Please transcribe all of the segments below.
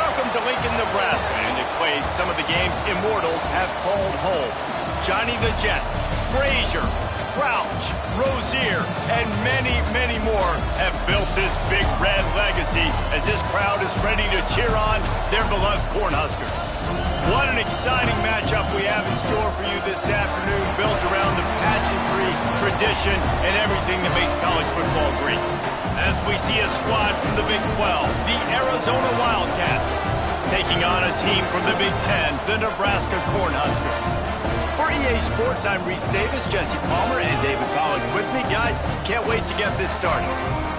Welcome to Lincoln, Nebraska, and it plays some of the games immortals have called home. Johnny the Jet, Frazier, Crouch, Rozier, and many, many more have built this big red legacy as this crowd is ready to cheer on their beloved Cornhuskers. What an exciting matchup we have in store for you this afternoon, built around the pageantry, tradition, and everything that makes college football great. As we see a squad from the Big 12, the Arizona Wildcats, taking on a team from the Big 10, the Nebraska Cornhuskers. For EA Sports, I'm Reese Davis, Jesse Palmer, and David Pollack with me. Guys, can't wait to get this started.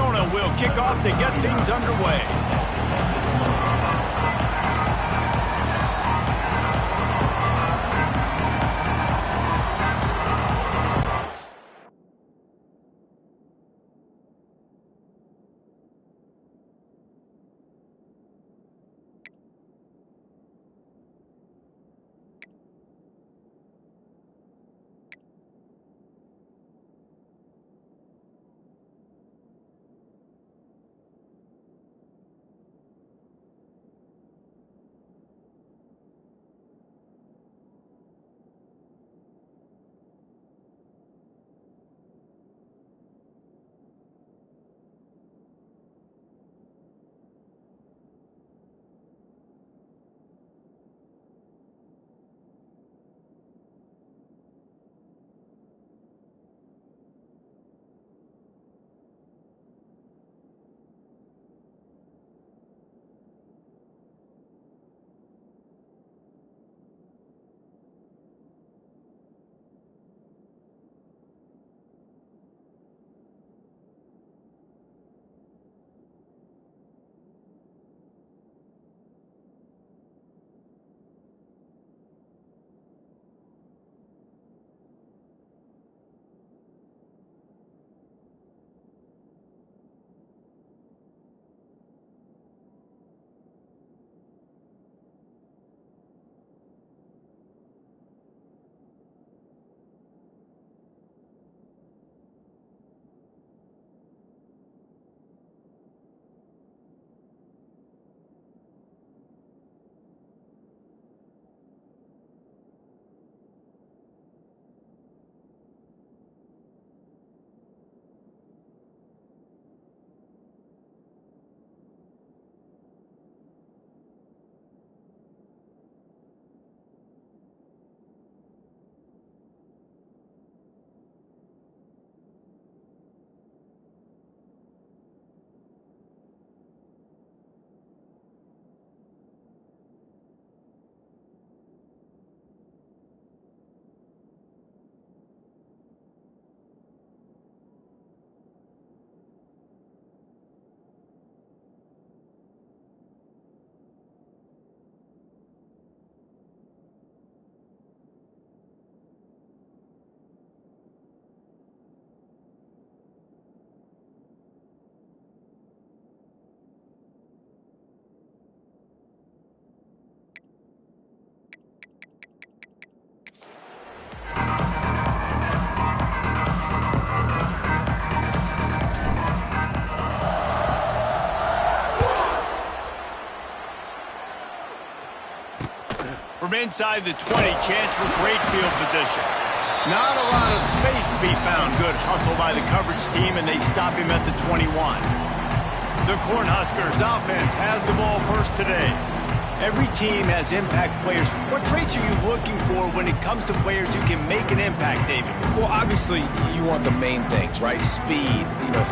Arizona will kick off to get things underway. From inside the 20, chance for great field position. Not a lot of space to be found. Good hustle by the coverage team, and they stop him at the 21. The Cornhuskers offense has the ball first today. Every team has impact players. What traits are you looking for when it comes to players who can make an impact, David? Well, obviously, you want the main things, right? Speed,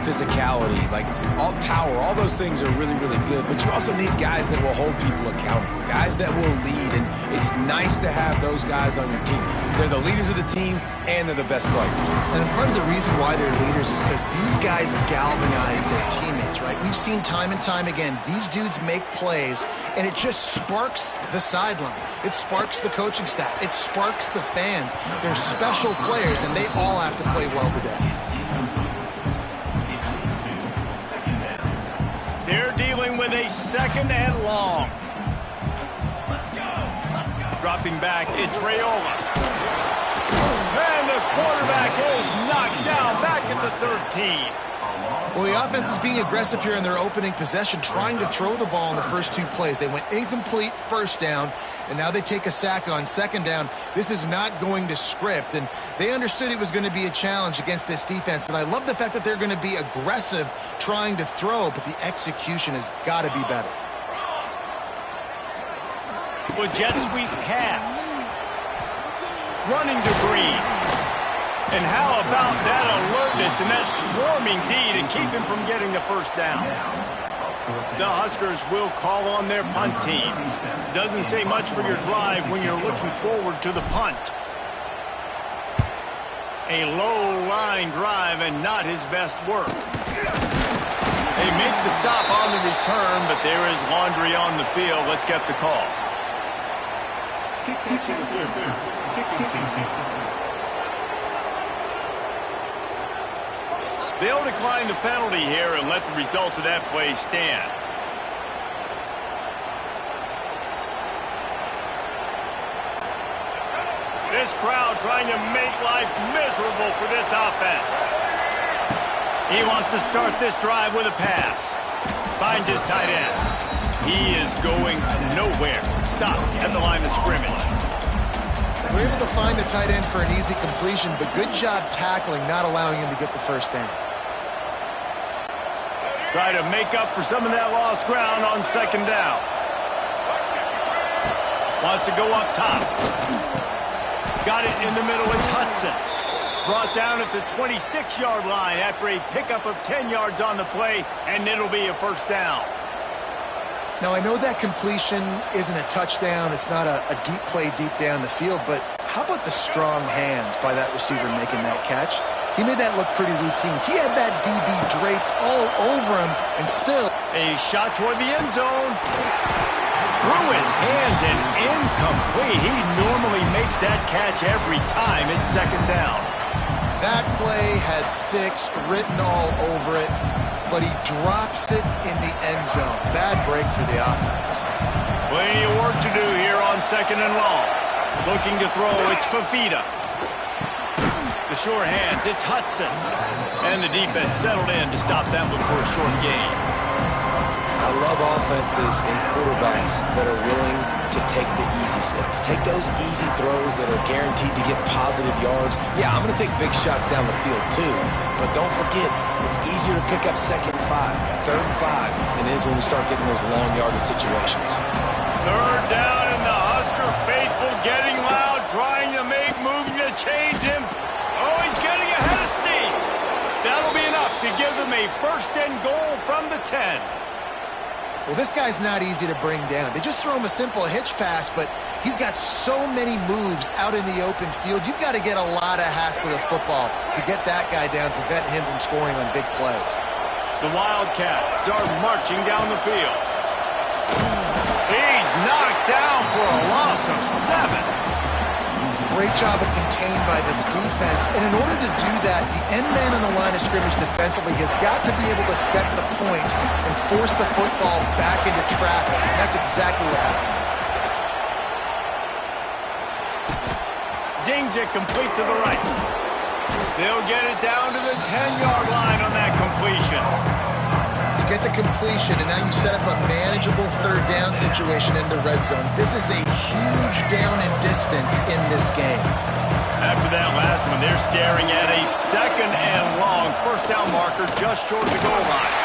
physicality, like all power, all those things are really, really good. But you also need guys that will hold people accountable, guys that will lead. And it's nice to have those guys on your team. They're the leaders of the team, and they're the best players. And part of the reason why they're leaders is because these guys galvanize their teammates, right? We've seen time and time again, these dudes make plays, and it just sparks the sideline. It sparks the coaching staff. It sparks the fans. They're special players, and they all have to play well today. They're dealing with a second and long. Dropping back, it's Raiola. And the quarterback is knocked down back at the 13. Well, the offense is being aggressive here in their opening possession, trying to throw the ball in the first two plays. They went incomplete first down, and now they take a sack on second down. This is not going to script, and they understood it was going to be a challenge against this defense. And I love the fact that they're going to be aggressive trying to throw, but the execution has got to be better. With jet sweep pass. Running to Green. And how about that alertness and that swarming D to keep him from getting the first down? The Huskers will call on their punt team. Doesn't say much for your drive when you're looking forward to the punt. A low line drive and not his best work. made the stop on the return, but there is laundry on the field. Let's get the call. They'll decline the penalty here and let the result of that play stand. This crowd trying to make life miserable for this offense. He wants to start this drive with a pass. Finds his tight end. He is going nowhere. Stop at the line of scrimmage. We're able to find the tight end for an easy completion, but good job tackling, not allowing him to get the first down. Try to make up for some of that lost ground on second down. Wants to go up top. Got it in the middle. It's Hudson. Brought down at the 26-yard line after a pickup of 10 yards on the play, and it'll be a first down. Now, I know that completion isn't a touchdown. It's not a deep play deep down the field, but how about the strong hands by that receiver making that catch? He made that look pretty routine. He had that DB draped all over him, and still... A shot toward the end zone. Through his hands and incomplete. He normally makes that catch every time. It's second down. That play had 6 written all over it, but he drops it in the end zone. Bad break for the offense. Plenty of work to do here on second and long. Looking to throw, it's Fafita. The short hands, it's Hudson. And the defense settled in to stop that one for a short gain. I love offenses and quarterbacks that are willing to take the easy stuff. Take those easy throws that are guaranteed to get positive yards. Yeah, I'm going to take big shots down the field too. But don't forget, it's easier to pick up second and 5, third and 5 than it is when we start getting those long yardage situations. Third down and the Husker faithful getting loud, trying to make moves to change him. Oh, he's getting ahead of steam. That'll be enough to give them a first and goal from the 10. Well, this guy's not easy to bring down. They just throw him a simple hitch pass, but he's got so many moves out in the open field. You've got to get a lot of hats to the football to get that guy down, prevent him from scoring on big plays. The Wildcats are marching down the field. He's knocked down for a loss of 7. Great job of contained by this defense. And in order to do that, the end man on the line of scrimmage defensively has got to be able to set the point and force the football back into traffic. And that's exactly what happened. Zings it complete to the right. They'll get it down to the 10-yard line on that completion. You get the completion, and now you set up a manageable third down situation in the red zone. This is a huge down in distance in this game. After that last one, they're staring at a second and long first down marker just short of the goal line.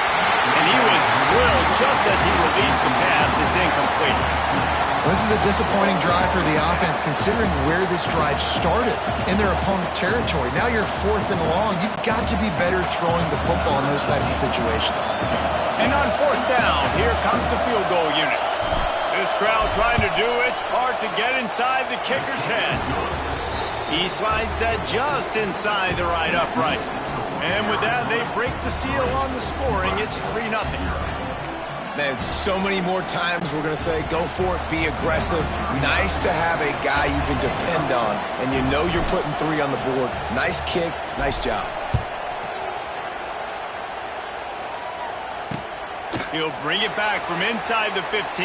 And he was drilled just as he released the pass. It's incomplete. Well, this is a disappointing drive for the offense, considering where this drive started in their opponent territory. Now you're fourth and long. You've got to be better throwing the football in those types of situations. And on fourth down, here comes the field goal unit. This crowd trying to do its part to get inside the kicker's head. He slides that just inside the right upright. And with that, they break the seal on the scoring. It's 3-0. Man, so many more times we're going to say, go for it, be aggressive. Nice to have a guy you can depend on, and you know you're putting 3 on the board. Nice kick, nice job. He'll bring it back from inside the 15.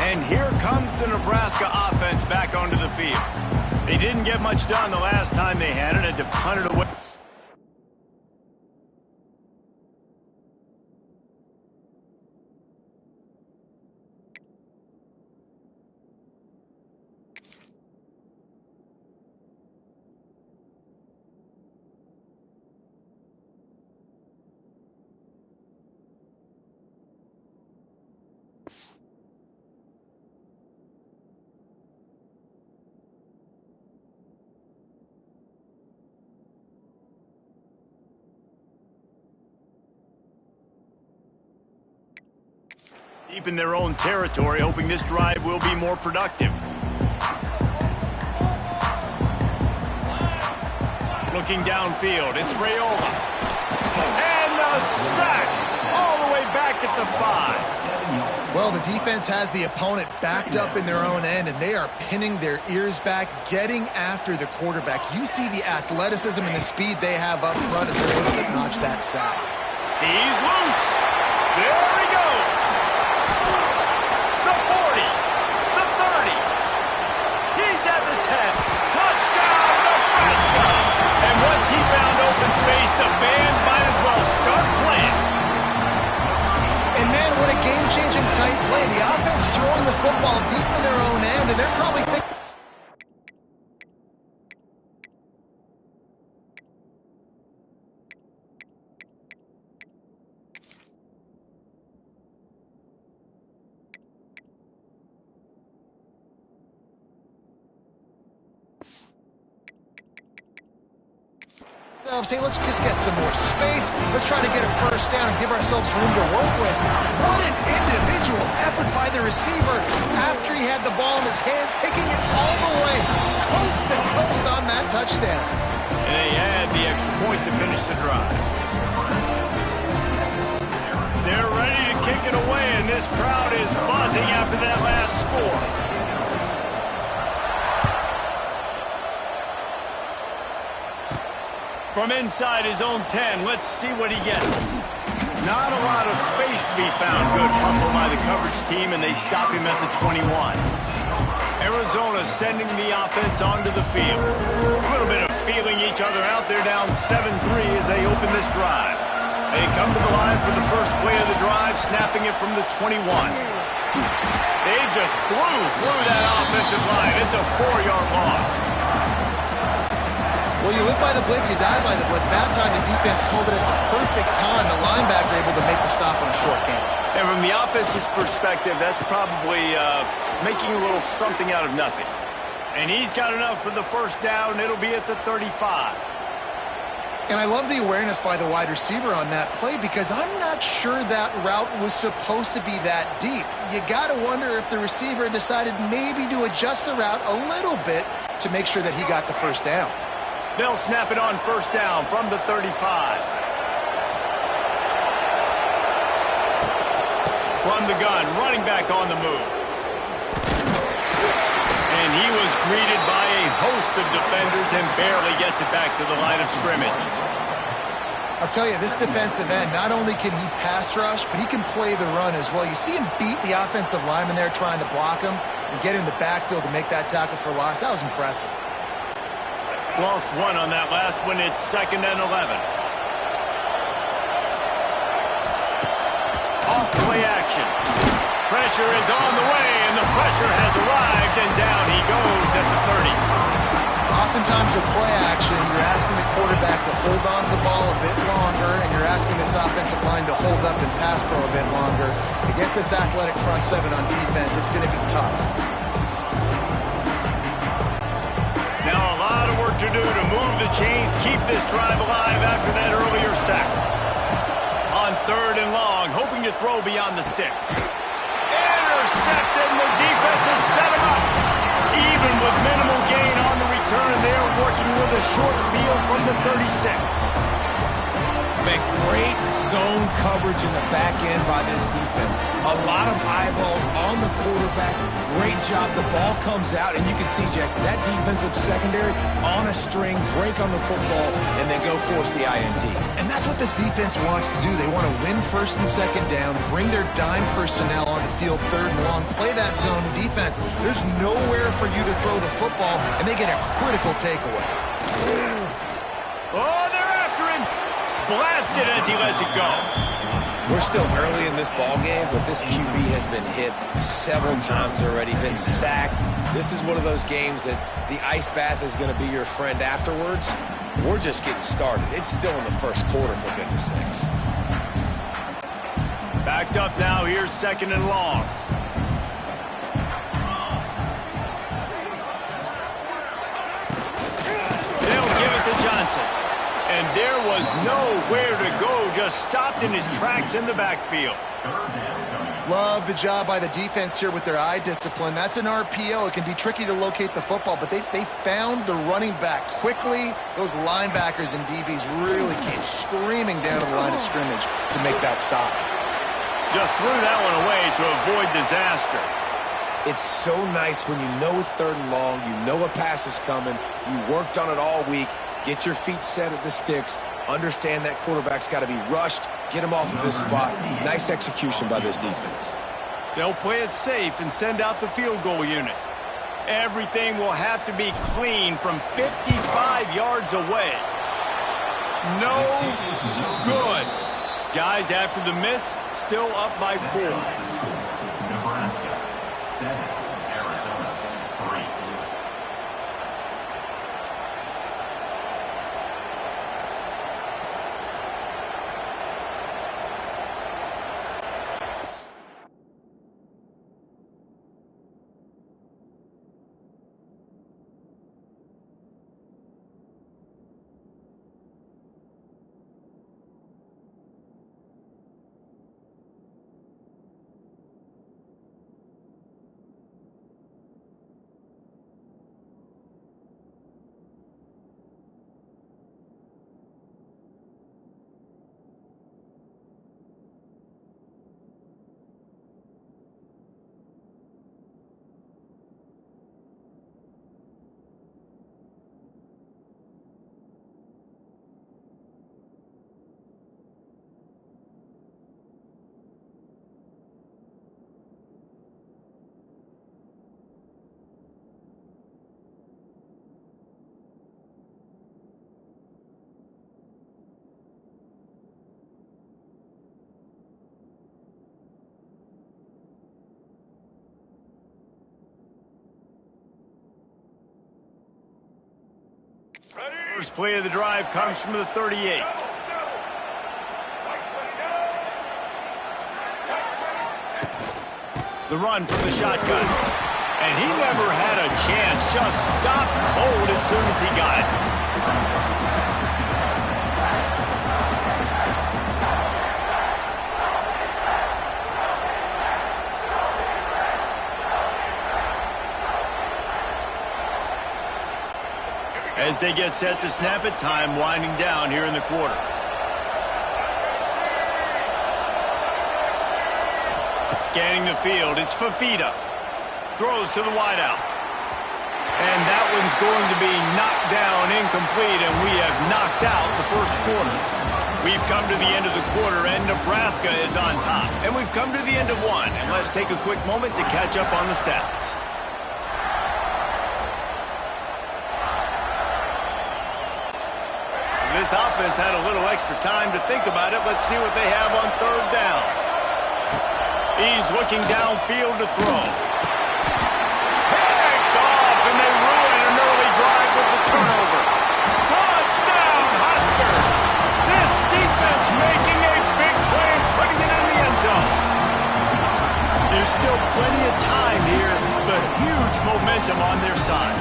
And here comes the Nebraska offense back onto the field. They didn't get much done the last time they had it, and to punt it away. Deep in their own territory, hoping this drive will be more productive. looking downfield. It's Raiola. And the sack all the way back at the 5. Well, the defense has the opponent backed up in their own end, and they are pinning their ears back, getting after the quarterback. You see the athleticism and the speed they have up front as they're able to notch that sack. He's loose. There he goes. The 40. The 30. He's at the 10. Touchdown, Nebraska. And once he found open space, the band might as well start playing. And man, what a game-changing tight play. The offense throwing the football deep in their own end, and they're probably thinking... Hey, let's just get some more space. Let's try to get a first down and give ourselves room to work with. What an individual effort by the receiver after he had the ball in his hand, taking it all the way coast to coast on that touchdown. And they had the extra point to finish the drive. They're ready to kick it away, and this crowd is buzzing after that last score. From inside his own 10, let's see what he gets. Not a lot of space to be found. Good hustle by the coverage team, and they stop him at the 21. Arizona sending the offense onto the field. A little bit of feeling each other out. They're down 7-3 as they open this drive. They come to the line for the first play of the drive, snapping it from the 21. They just blew through that offensive line. It's a 4-yard loss. Well, you live by the blitz, you die by the blitz. That time the defense called it at the perfect time. The linebacker able to make the stop on a short game. And from the offense's perspective, that's probably making a little something out of nothing. And he's got enough for the first down. It'll be at the 35. And I love the awareness by the wide receiver on that play because I'm not sure that route was supposed to be that deep. You got to wonder if the receiver decided maybe to adjust the route a little bit to make sure that he got the first down. They'll snap it on first down from the 35. From the gun, running back on the move. And he was greeted by a host of defenders and barely gets it back to the line of scrimmage. I'll tell you, this defensive end, not only can he pass rush, but he can play the run as well. You see him beat the offensive lineman there trying to block him and get in the backfield to make that tackle for loss. That was impressive. Lost one on that last one. It's 2nd and 11. Off play action. Pressure is on the way, and the pressure has arrived, and down he goes at the 30. Oftentimes with play action, you're asking the quarterback to hold on to the ball a bit longer, and you're asking this offensive line to hold up and pass pro a bit longer. Against this athletic front seven on defense, it's going to be tough. Now a lot of work to do to move the chains, keep this drive alive after that earlier sack. On 3rd and long, hoping to throw beyond the sticks. Intercepted, and the defense has set him up. Even with minimal gain on the return, they're working with a short field from the 36. Man, great zone coverage in the back end by this defense. A lot of eyeballs on the quarterback. Great job. The ball comes out, and you can see, Jesse, that defensive secondary on a string, break on the football, and then go force the INT. And that's what this defense wants to do. They want to win 1st and 2nd down, bring their dime personnel on the field 3rd and long, play that zone defense. There's nowhere for you to throw the football, and they get a critical takeaway. Oh, they're after him. Blasted as he lets it go. We're still early in this ball game, but this QB has been hit several times already, been sacked. This is one of those games that the ice bath is going to be your friend afterwards. We're just getting started. It's still in the first quarter, for goodness sakes. Backed up now. Here's 2nd and long. They'll give it to Johnson. And there was nowhere to go, just stopped in his tracks in the backfield. Love the job by the defense here with their eye discipline. That's an RPO. It can be tricky to locate the football, but they found the running back quickly. Those linebackers and DBs really came screaming down to the line of scrimmage to make that stop. Just threw that one away to avoid disaster. It's so nice when you know it's 3rd and long, you know a pass is coming, you worked on it all week, get your feet set at the sticks, understand that quarterback's got to be rushed, get him off of his spot. Nice execution by this defense. They'll play it safe and send out the field goal unit. Everything will have to be clean from 55 yards away. No good. Guys, after the miss, still up by 4. Nebraska 7, Arizona 3. First play of the drive comes from the 38. The run from the shotgun. And he never had a chance. Just stopped cold as soon as he got it. As they get set to snap it, time winding down here in the quarter. Scanning the field, it's Fafita. Throws to the wideout. And that one's going to be knocked down incomplete, and we have knocked out the first quarter. We've come to the end of the quarter, and Nebraska is on top. And we've come to the end of one, and let's take a quick moment to catch up on the stats. This offense had a little extra time to think about it. Let's see what they have on 3rd down. He's looking downfield to throw. Picked off, and they ruin an early drive with the turnover. Touchdown, Husker! This defense making a big play and putting it in the end zone. There's still plenty of time here, but huge momentum on their side.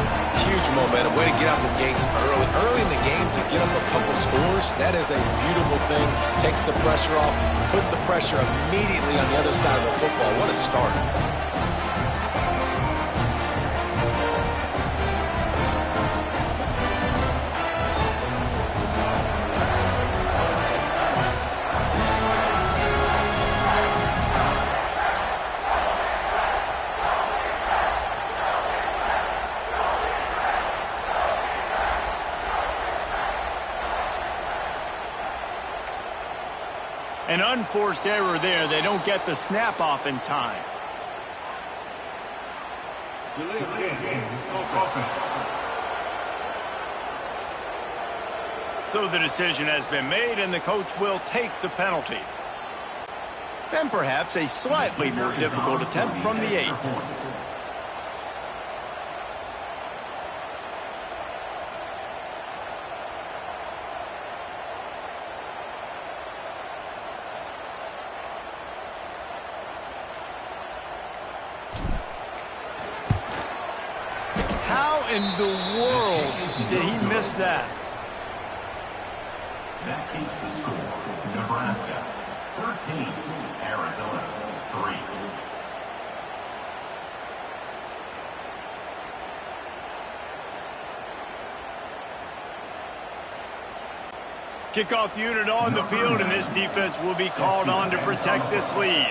Huge momentum. Way to get out the gates early. Early in the game to get up a couple scores, that is a beautiful thing. Takes the pressure off, puts the pressure immediately on the other side of the football. What a start. An unforced error there. They don't get the snap off in time. So the decision has been made, and the coach will take the penalty. And perhaps a slightly more difficult attempt from the 8. In the world did he miss that? That keeps the score. Nebraska 13, Arizona 3. Kickoff unit on the field, and this defense will be called on to protect this lead.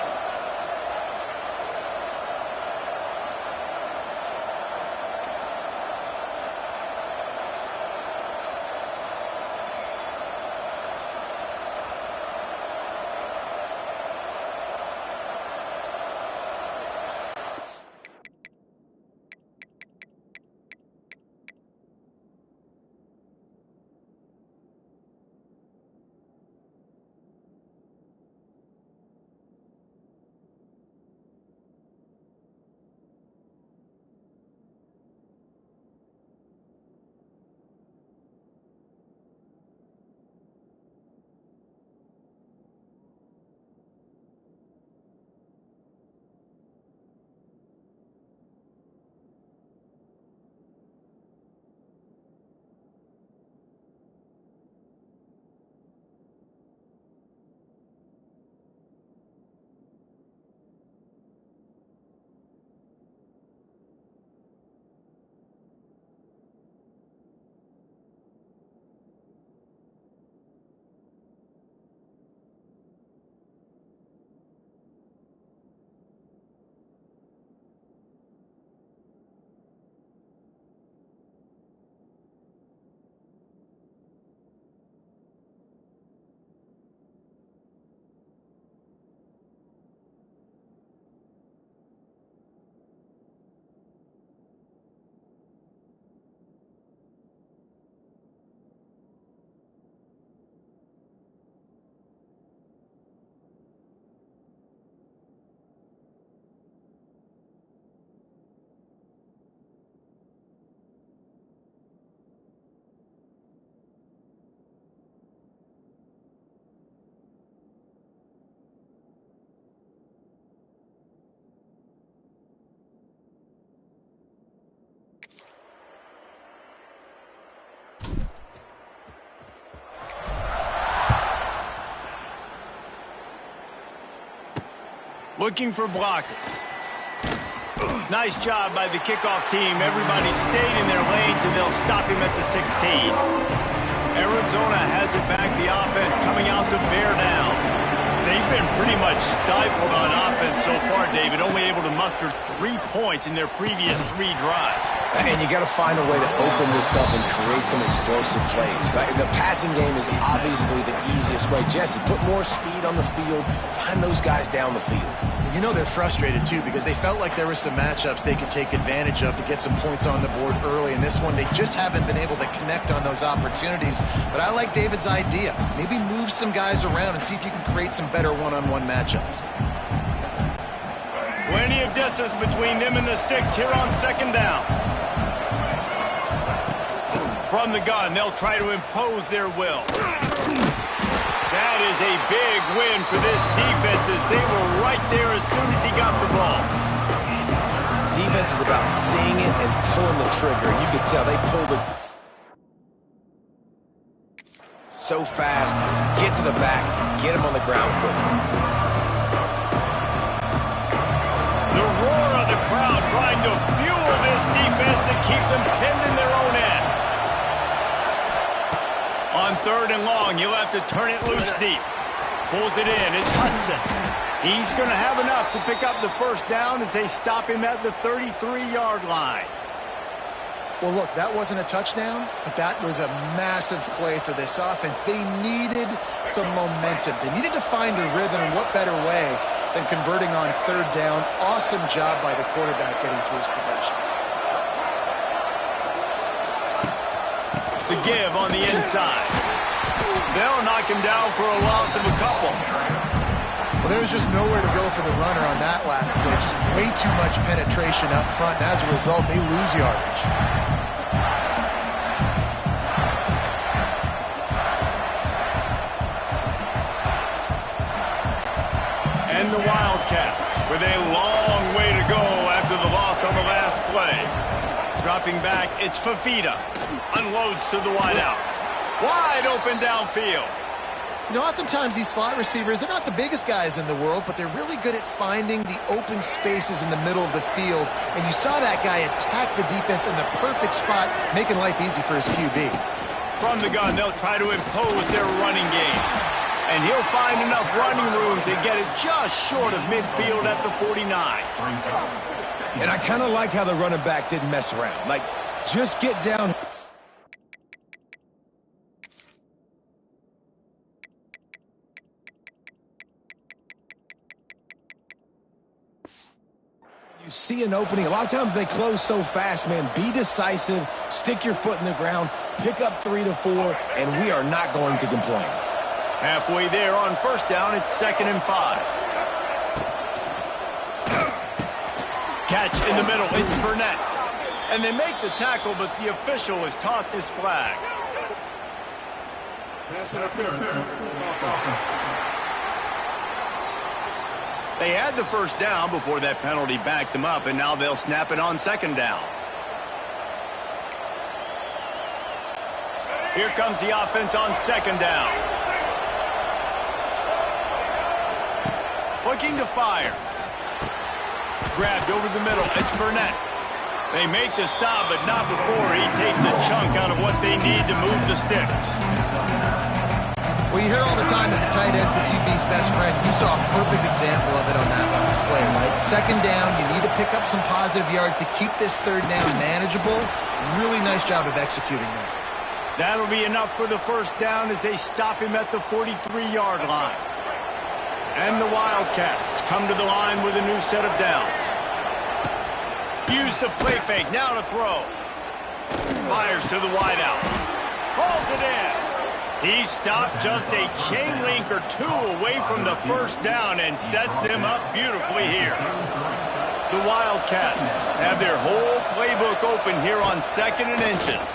Looking for blockers. Nice job by the kickoff team. Everybody stayed in their lanes, and they'll stop him at the 16. Arizona has it back. The offense coming out to bear down. They've been pretty much stifled on offense so far, David. Only able to muster 3 points in their previous 3 drives. And you got to find a way to open this up and create some explosive plays. The passing game is obviously the easiest way. Jesse, put more speed on the field. Find those guys down the field. You know they're frustrated, too, because they felt like there were some matchups they could take advantage of to get some points on the board early. In this one, they just haven't been able to connect on those opportunities. But I like David's idea. Maybe move some guys around and see if you can create some better one-on-one matchups. Plenty of distance between them and the sticks here on second down. From the gun, they'll try to impose their will. That is a big win for this defense, as they were right there as soon as he got the ball. Defense is about seeing it and pulling the trigger, and you could tell they pulled it so fast. Get to the back, get him on the ground quickly. The roar of the crowd trying to fuel this defense to keep them pinned in their own end. On 3rd and long, you'll have to turn it loose deep. Pulls it in. It's Hudson. He's going to have enough to pick up the first down as they stop him at the 33-yard line. Well, look, that wasn't a touchdown, but that was a massive play for this offense. They needed some momentum. They needed to find a rhythm, and what better way than converting on 3rd down. Awesome job by the quarterback getting through his progression. The give on the inside. They'll knock him down for a loss of a couple. Well, there was just nowhere to go for the runner on that last play. Just way too much penetration up front, and as a result, they lose yardage. And the Wildcats with a long way to go after the loss on the last play. Dropping back, it's Fafita. Unloads to the wideout. Wide open downfield. You know, oftentimes these slot receivers, they're not the biggest guys in the world, but they're really good at finding the open spaces in the middle of the field. And you saw that guy attack the defense in the perfect spot, making life easy for his QB. From the gun, they'll try to impose their running game. And he'll find enough running room to get it just short of midfield at the 49. And I kind of like how the running back didn't mess around. Like, just get down. You see an opening. A lot of times they close so fast, man. Be decisive, stick your foot in the ground, pick up 3 to 4, and we are not going to complain. Halfway there on first down, it's 2nd and 5. Catch in the middle, it's Burnett. And they make the tackle, but the official has tossed his flag. Pass interference. They had the first down before that penalty backed them up, and now they'll snap it on 2nd down. Here comes the offense on 2nd down. Looking to fire. Grabbed over the middle. It's Burnett. They make the stop, but not before he takes a chunk out of what they need to move the sticks. Well, you hear all the time that the tight end's the QB's best friend. You saw a perfect example of it on that last play, right? 2nd down, you need to pick up some positive yards to keep this 3rd down manageable. Really nice job of executing that. That'll be enough for the first down as they stop him at the 43-yard line. And the Wildcats come to the line with a new set of downs. Use the play fake, now to throw. Fires to the wideout. Hauls it in. He stopped just a chain link or 2 away from the first down and sets them up beautifully here. The Wildcats have their whole playbook open here on 2nd and inches.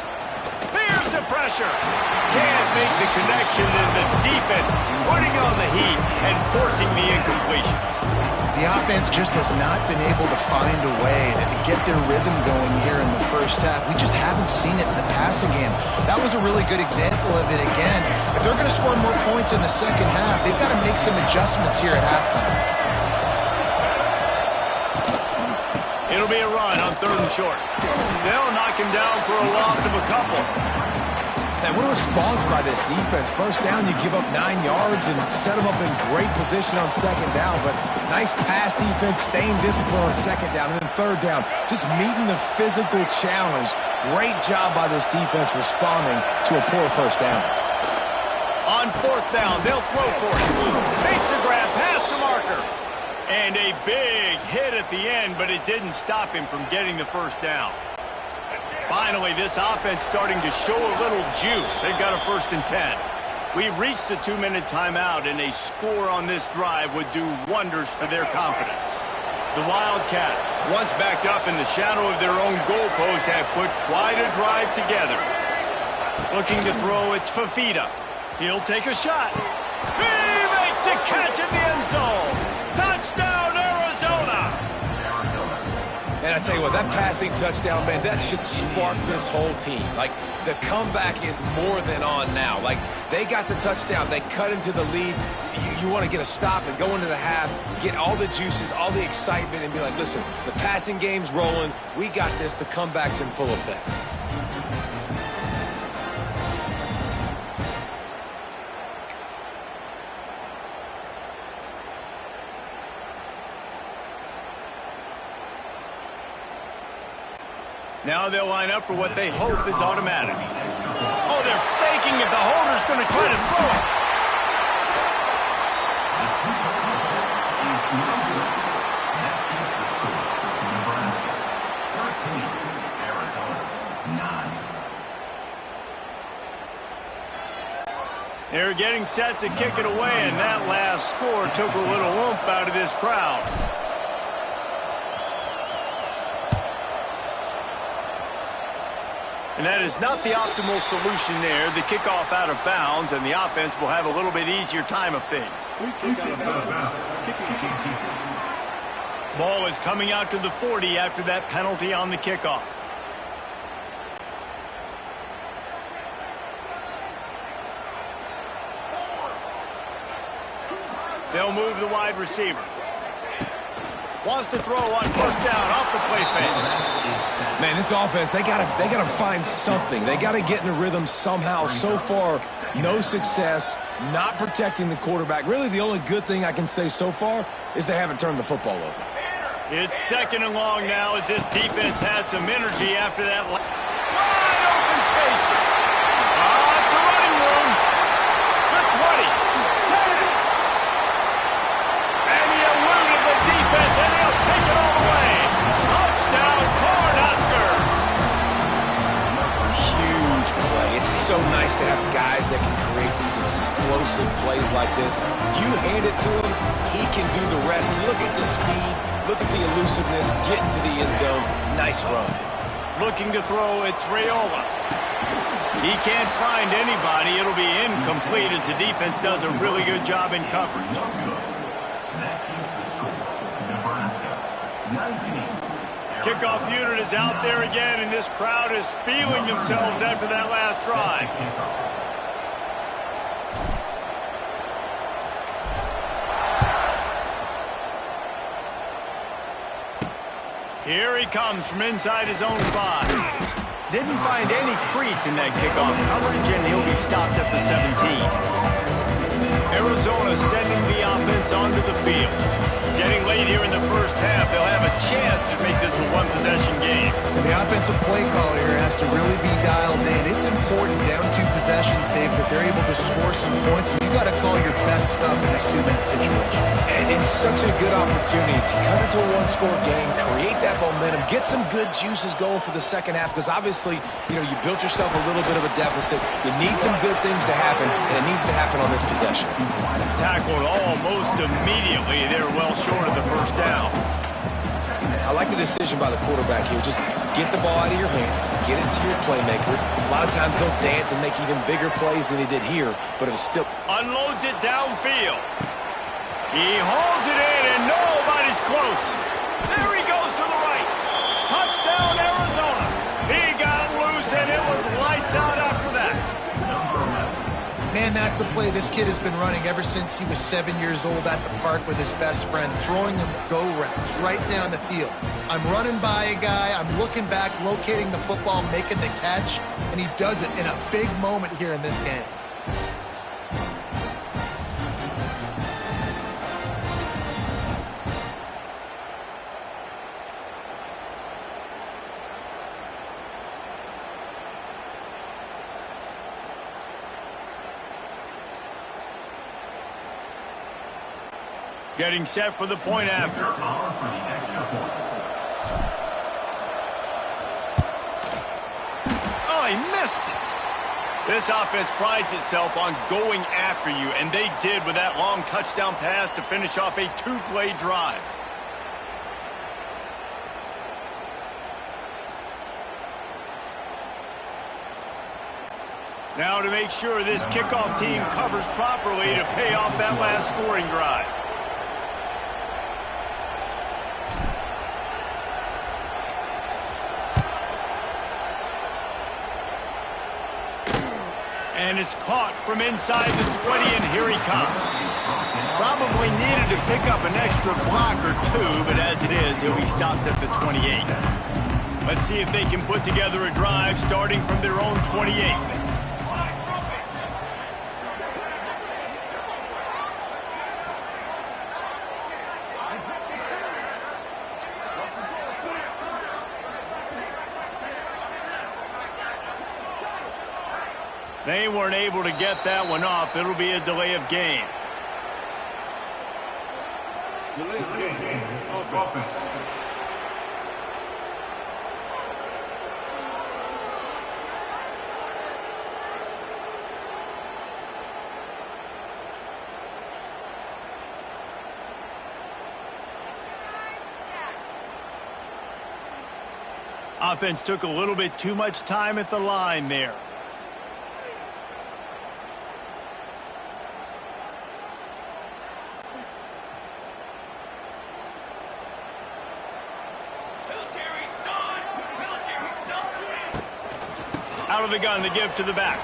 There's the pressure. Can't make the connection, and the defense putting on the heat and forcing the incompletion. The offense just has not been able to find a way to get their rhythm going here in the first half. We just haven't seen it in the passing game. That was a really good example of it again. If they're going to score more points in the second half, they've got to make some adjustments here at halftime. It'll be a run on 3rd and short. They'll knock him down for a loss of a couple. And what a response by this defense. First down, you give up 9 yards and set them up in great position on 2nd down. But nice pass defense, staying disciplined on 2nd down. And then 3rd down, just meeting the physical challenge. Great job by this defense responding to a poor first down. On 4th down, they'll throw for it. Makes the grab past the marker. And a big hit at the end, but it didn't stop him from getting the first down. Finally, this offense starting to show a little juice. They've got a 1st and 10. We've reached the 2-minute timeout, and a score on this drive would do wonders for their confidence. The Wildcats, once backed up in the shadow of their own goalpost, have put quite a drive together. Looking to throw, it's Fafita. He'll take a shot. He makes the catch in the end zone. Touchdown, Arizona! And I tell you what, that passing touchdown, man, that should spark this whole team. Like, the comeback is more than on now. Like, they got the touchdown. They cut into the lead. You want to get a stop and go into the half, get all the juices, all the excitement, and be like, listen, the passing game's rolling. We got this. The comeback's in full effect. Now they'll line up for what they hope is automatic. Oh, they're faking it. The holder's going to try to throw it. They're getting set to kick it away, and that last score took a little oomph out of this crowd. And that is not the optimal solution there. The kickoff out of bounds, and the offense will have a little bit easier time of things. Ball is coming out to the 40 after that penalty on the kickoff. They'll move the wide receiver. Wants to throw on first down off the play fake. Man, this offense, they gotta find something. They gotta get in a rhythm somehow. So far, no success, not protecting the quarterback. Really, the only good thing I can say so far is they haven't turned the football over. It's 2nd and long now as this defense has some energy after that. Wide open spaces. It's a running room. The 20. 10. And he eluded the defense, and he'll take it all the way. Touchdown, Cornhusker. Huge play. It's so nice to have guys that can create these explosive plays like this. You hand it to him, he can do the rest. Look at the speed. Look at the elusiveness, get into the end zone. Nice run. Looking to throw, it's Raiola. He can't find anybody. It'll be incomplete as the defense does a really good job in coverage. That keeps the score. Nebraska, 19. Kickoff unit is out there again, and this crowd is feeling themselves after that last drive. Here he comes from inside his own 5. Didn't find any crease in that kickoff coverage, and he'll be stopped at the 17. Arizona sending the offense onto the field. Getting late here in the first half, they'll have a chance to make this a one-possession game. And the offensive play caller here has to really be dialed in. It's important down 2 possessions, Dave, that they're able to score some points. So you got to call your best stuff in this 2-minute situation. And it's such a good opportunity to come into a one-score game, create that momentum, get some good juices going for the second half, because obviously, you built yourself a little bit of a deficit. You need some good things to happen, and it needs to happen on this possession. Tackled almost immediately. They're well short of the first down. I like the decision by the quarterback here. Just get the ball out of your hands, get it to your playmaker. A lot of times they'll dance and make even bigger plays than he did here, but it was still... Unloads it downfield. He holds it in, and nobody's close. There he goes to the right. Touchdown, Arizona. He got loose, and it was lights out after that. Man, that's a play this kid has been running ever since he was 7 years old at the park with his best friend, throwing him go routes right down the field. I'm running by a guy, I'm looking back, locating the football, making the catch, and he does it in a big moment here in this game. Getting set for the point after. Oh, he missed it. This offense prides itself on going after you, and they did with that long touchdown pass to finish off a 2-play drive. Now to make sure this kickoff team covers properly to pay off that last scoring drive. And it's caught from inside the 20, and here he comes. Probably needed to pick up an extra block or 2, but as it is, he'll be stopped at the 28. Let's see if they can put together a drive starting from their own 28. They weren't able to get that one off. It'll be a delay of game. Delay of game. Offense. Offense took a little bit too much time at the line there. Out of the gun to give to the back.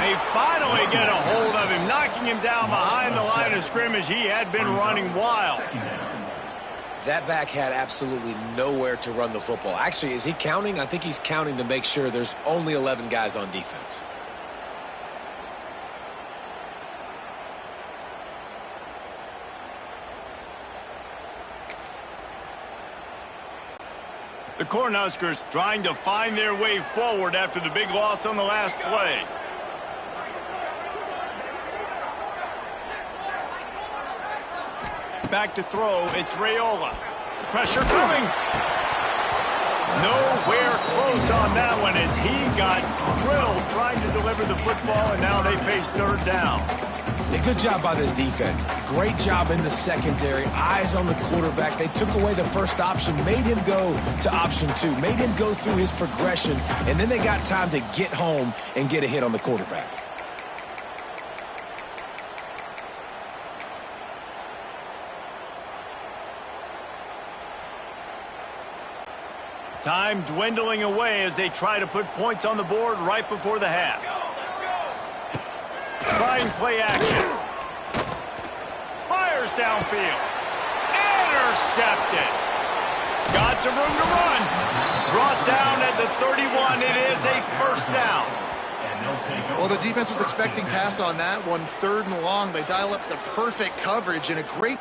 They finally get a hold of him, knocking him down behind the line of scrimmage. He had been running wild. That back had absolutely nowhere to run the football. Actually, is he counting? I think he's counting to make sure there's only 11 guys on defense. The Cornhuskers trying to find their way forward after the big loss on the last play. Back to throw, it's Raiola. Pressure coming. Nowhere close on that one as he got drilled trying to deliver the football, and now they face third down. A good job by this defense. Great job in the secondary. Eyes on the quarterback. They took away the first option, made him go to option 2, made him go through his progression, and then they got time to get home and get a hit on the quarterback. Time dwindling away as they try to put points on the board right before the half. Trying play action. Fires downfield. Intercepted. Got some room to run. Brought down at the 31. It is a first down. Well, the defense was expecting pass on that one. 3rd and long. They dial up the perfect coverage and a great...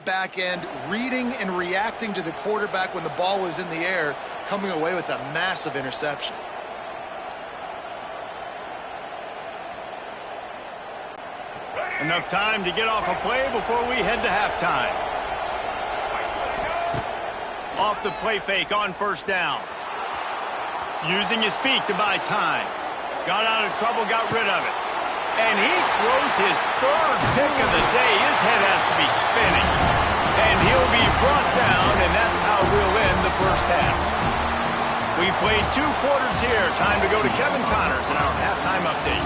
back end, reading and reacting to the quarterback when the ball was in the air, coming away with a massive interception. Enough time to get off a play before we head to halftime. Off the play fake on first down. Using his feet to buy time. Got out of trouble, got rid of it. And he throws his 3rd pick of the day. His head has to be spinning. And he'll be brought down, and that's how we'll end the first half. We've played 2 quarters here. Time to go to Kevin Connors in our halftime update.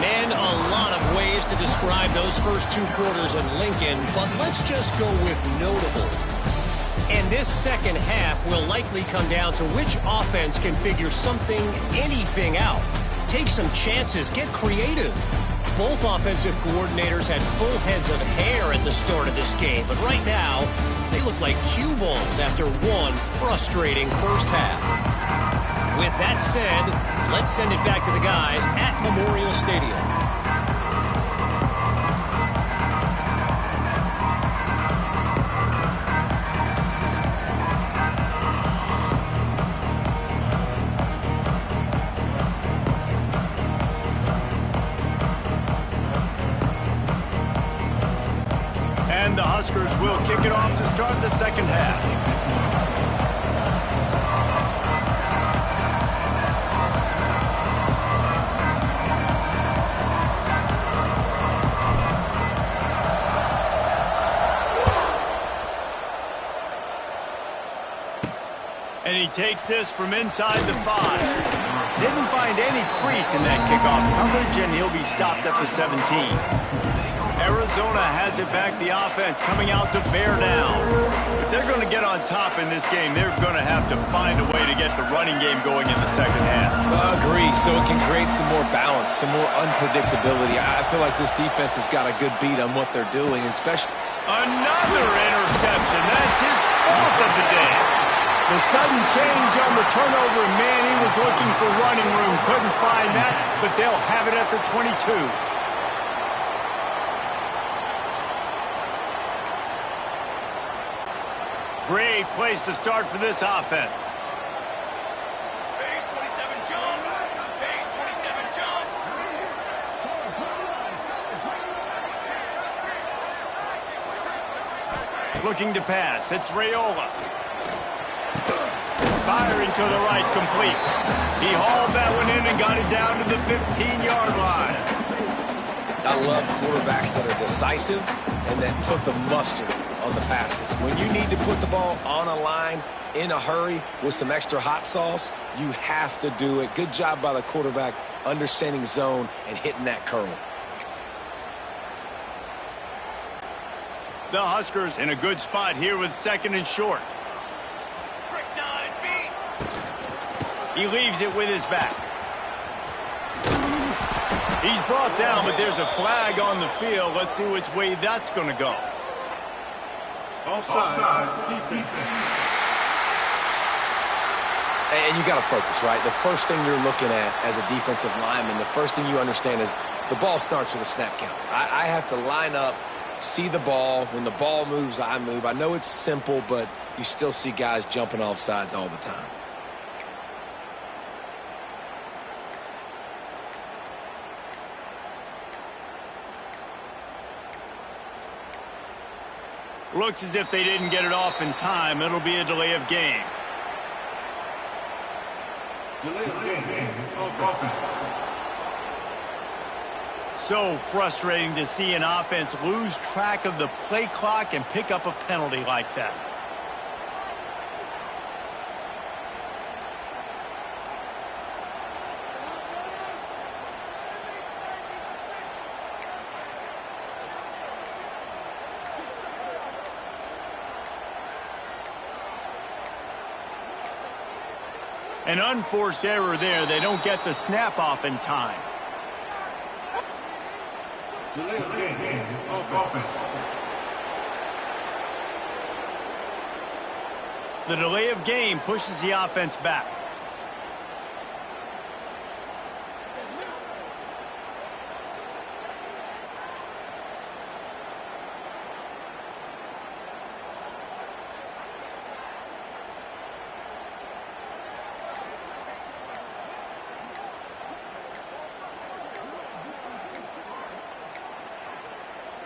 Man, a lot of ways to describe those first 2 quarters in Lincoln, but let's just go with notable. And this second half will likely come down to which offense can figure something, anything out. Take some chances, get creative. Both offensive coordinators had full heads of hair at the start of this game, but right now, they look like cue balls after one frustrating first half. With that said, let's send it back to the guys at Memorial Stadium. And the Huskers will kick it off to start the second half. And he takes this from inside the 5. Didn't find any crease in that kickoff coverage, and he'll be stopped at the 17. Arizona has it back, the offense coming out to bear down. If they're going to get on top in this game, they're going to have to find a way to get the running game going in the second half. Agree, so it can create some more balance, some more unpredictability. I feel like this defense has got a good beat on what they're doing, especially... Another interception. That's his 4th of the day. The sudden change on the turnover, man, he was looking for running room. Couldn't find that, but they'll have it at the 22. Great place to start for this offense. Base 27 jump. Base 27 jump. Looking to pass. It's Raiola. Firing to the right, complete. He hauled that one in and got it down to the 15-yard line. I love quarterbacks that are decisive and that put the mustard on the passes. When you need to put the ball on a line in a hurry with some extra hot sauce, you have to do it. Good job by the quarterback understanding zone and hitting that curl. The Huskers in a good spot here with 2nd and short. Trick 9, beat. He leaves it with his back. He's brought down, but there's a flag on the field. Let's see which way that's going to go. Offside, defense. And you got to focus, right? The first thing you're looking at as a defensive lineman, the first thing you understand is the ball starts with a snap count. I have to line up, see the ball. When the ball moves, I move. I know it's simple, but you still see guys jumping off sides all the time. Looks as if they didn't get it off in time. It'll be a delay of game. Delay of game. Offense. So frustrating to see an offense lose track of the play clock and pick up a penalty like that. An unforced error there. They don't get the snap off in time. Delay of game. Offense. The delay of game pushes the offense back.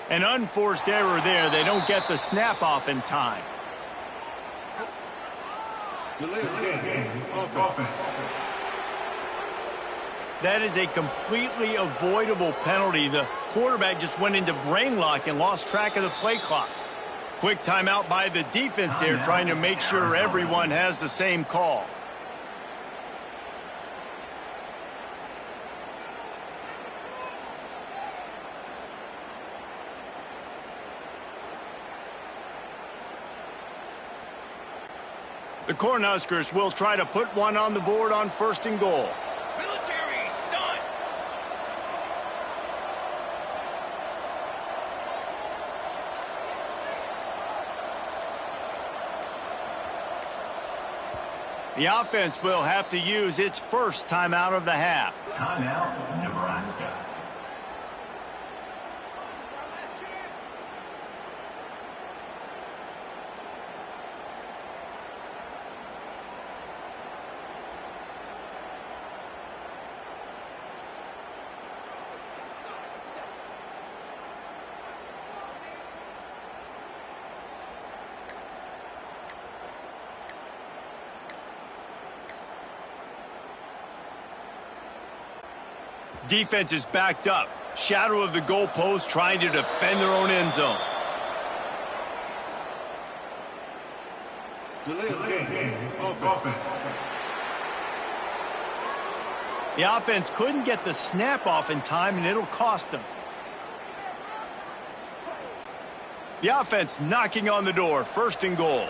An unforced error there. They don't get the snap off in time. Delay of game. Offense. That is a completely avoidable penalty. The quarterback just went into brain lock and lost track of the play clock. Quick timeout by the defense there, trying to make sure everyone has the same call. The Cornhuskers will try to put one on the board on 1st and goal. Military stunt. The offense will have to use its first timeout of the half. Timeout, Nebraska. Defense is backed up. Shadow of the goalpost, trying to defend their own end zone. Delay of game. Offense. The offense couldn't get the snap off in time, and it'll cost them. The offense knocking on the door. 1st and goal.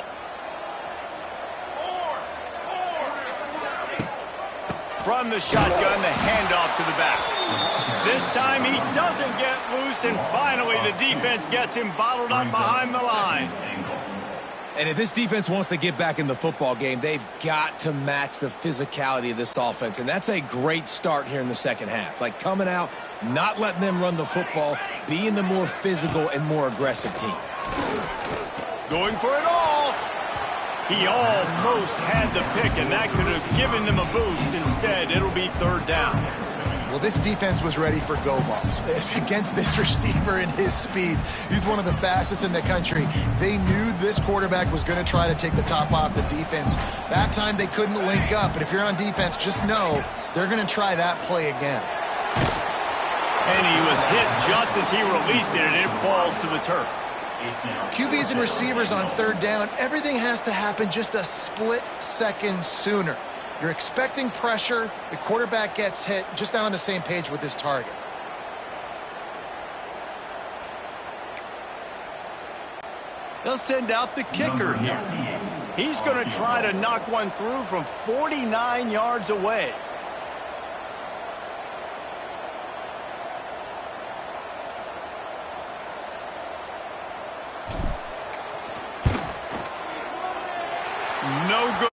From the shotgun, the handoff to the back. This time he doesn't get loose, and finally the defense gets him bottled up behind the line. And if this defense wants to get back in the football game, they've got to match the physicality of this offense. And that's a great start here in the 2nd half. Like coming out, not letting them run the football, being the more physical and more aggressive team. Going for it all. He almost had the pick, and that could have given them a boost. Instead, it'll be 3rd down. Well, this defense was ready for go balls against this receiver and his speed. He's one of the fastest in the country. They knew this quarterback was going to try to take the top off the defense. That time they couldn't link up, but if you're on defense, just know they're going to try that play again. And he was hit just as he released it, and it falls to the turf. QBs and receivers on third down, everything has to happen just a split second sooner. You're expecting pressure, the quarterback gets hit, just not on the same page with his target. They'll send out the kicker here. He's going to try to knock one through from 49 yards away. No good.